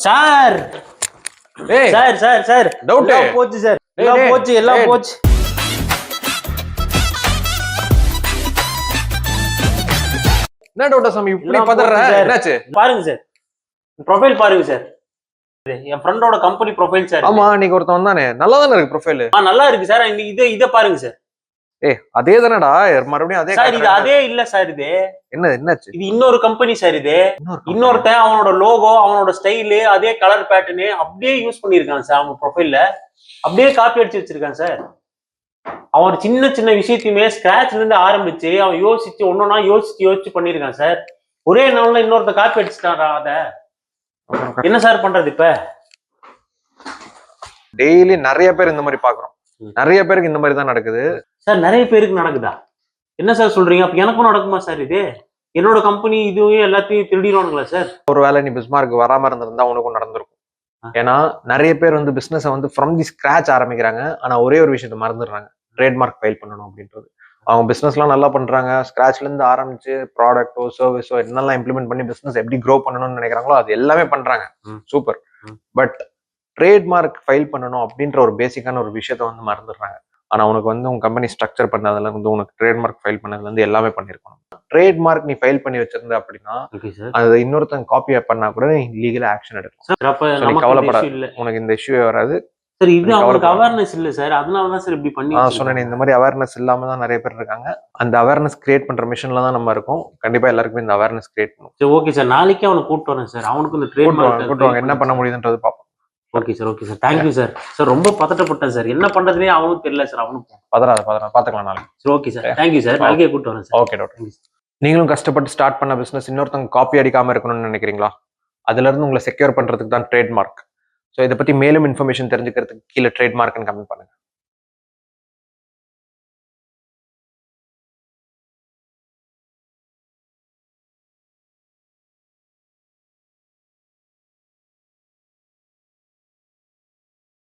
Sir ஏய் sir sir sir doubt எல்லாம் போச்சு சார், எல்லாம் போச்சு, எல்லாம் போச்சு. என்ன டவுட்டா சாமி இப்படி எல்லாம் பதற போச்சு சார். என்னாச்சு? பாருங்க சார், ப்ரொஃபைல் பாருங்க சார். என் ஃப்ரெண்டோட கம்பெனி ப்ரொஃபைல் சார். ஆமா நீங்க ஒருத்தன் வந்தானே நல்லா தானே இருக்கு ப்ரொஃபைல். நல்லா இருக்கு சார். இத பாருங்க சார். ஏய் அதே தானடா, மறுபடியும் அதே சார். இது காட்டுறாங்க. அதே இல்ல சார். இது என்னாச்சு? இது இன்னொரு கம்பெனி சார். இது இன்னொருத்தன் அவனோட லோகோ, அவனோட ஸ்டைலு, அதே கலர் பேட்டர்னு அப்படியே யூஸ் பண்ணிருக்கான் சார். அவன் ப்ரொஃபைல்ல அப்படியே காப்பி அடிச்சு வச்சிருக்கான் சார். அவன் சின்ன சின்ன விஷயத்தையுமே ஸ்கிராச்ல இருந்து ஆரம்பிச்சு அவன் யோசிச்சு ஒன்னொன்னா யோசிச்சு பண்ணிருக்கான் சார். ஒரே நாள்ல இன்னொருத்த காப்பி அடிச்சுட்டாரா? அத என்ன சார் பண்றது இப்ப? டெய்லி நிறைய பேர் இந்த மாதிரி பாக்குறோம். நிறைய பேருக்கு இந்த மாதிரி தான் நடக்குது சார். நிறைய பேருக்கு நடக்குதா? என்ன சார் சொல்றீங்க? அப்ப எனக்கும் நடக்குமா சார்? இது என்னோட கம்பெனி, இதுவும் எல்லாத்தையும் திருடிடுவானுங்களா சார்? ஒரு வேளை நீ பிஸ்மார்க் வராம இருந்திருந்தா உனக்கும் நடந்திருக்கும். ஏன்னா நிறைய பேர் வந்து பிசினஸ் வந்து ஃப்ரம் தி ஸ்கிராச் ஆரம்பிக்கிறாங்க. ஆனா ஒரே ஒரு விஷயத்த மறந்துடுறாங்க, ட்ரேட்மார்க் ஃபைல் பண்ணணும் அப்படின்றது. அவங்க பிசினஸ் எல்லாம் நல்லா பண்றாங்க. ஸ்கிராச்ல இருந்து ஆரம்பிச்சு ப்ராடக்ட்டோ சர்வீஸோ என்னெல்லாம் இம்ப்ளிமெண்ட் பண்ணி பிசினஸ் எப்படி க்ரோ பண்ணணும்னு நினைக்கிறாங்களோ அது எல்லாமே பண்றாங்க. சூப்பர். பட் ட்ரேட்மார்க் ஃபைல் பண்ணணும் அப்படின்ற ஒரு பேசிக்கான ஒரு விஷயத்த வந்து மறந்துடுறாங்க. ஆனா உனக்கு வந்து உங்க கம்பெனி ஸ்ட்ரக்சர் பண்ணதுல இருந்து உனக்கு ட்ரேட்மார்க் ஃபைல் பண்ணதுல இருந்து எல்லாமே பண்ணிருக்கணும். ட்ரேட்மார்க் நீ ஃபைல் பண்ணி வச்சிருந்த அப்படின்னா அது இன்னொருத்தங்க காப்பி பண்ணா கூட லீகல் ஆக்ஷன் எடுக்கும். கவலைப்படாத, உனக்கு இந்த இஷ்யூ வராது சார். இது அவங்களுக்கு அவேர்னஸ் இல்ல சார், அதனாலதான் சார் இப்படி பண்ணி சொன்னேன். இந்த மாதிரி அவேர்னஸ் இல்லாம தான் நிறைய பேர் இருக்காங்க. அந்த அவேர்னஸ் கிரியேட் பண்ற மிஷன்ல தான் நம்ம இருக்கோம். கண்டிப்பா எல்லாருக்குமே இந்த அவேர்னஸ் கிரியேட் பண்ணும். சரி ஓகே சார். நாளைக்கே அவனை கூப்பிட்டு வரேன் சார். அவனுக்கு இந்த ட்ரேட்மார்க் என்ன பண்ண முடியுதுன்றது பார்ப்போம். Okay sir. Okay sir. Thank you sir. Sir ரொம்ப பதட்டப்பட்டேன் சார். என்ன பண்றதுனே அவனுக்கு தெரியல சார். அவனுக்கும் பதறாத பாத்துக்கலாம் நாளைக்கு. சரி ஓகே சார். Thank you sir. நாளைக்கே கூப்பிட்டு வரேன் சார். Okay doctor. நீங்களும் கஷ்டப்பட்டு ஸ்டார்ட் பண்ண பிசினஸ் இன்னொருத்தவங்க காப்பி அடிக்காம இருக்கணும்னு நினைக்கிறீங்களா? அதுல இருந்து உங்களை செக்யூர் பண்றதுக்கு தான் ட்ரேட்மார்க். ஸோ இதை பத்தி மேலும் இன்ஃபர்மேஷன் தெரிஞ்சுக்கிறதுக்கு கீழே ட்ரேட்மார்க்னு கமெண்ட் பண்ணுங்க.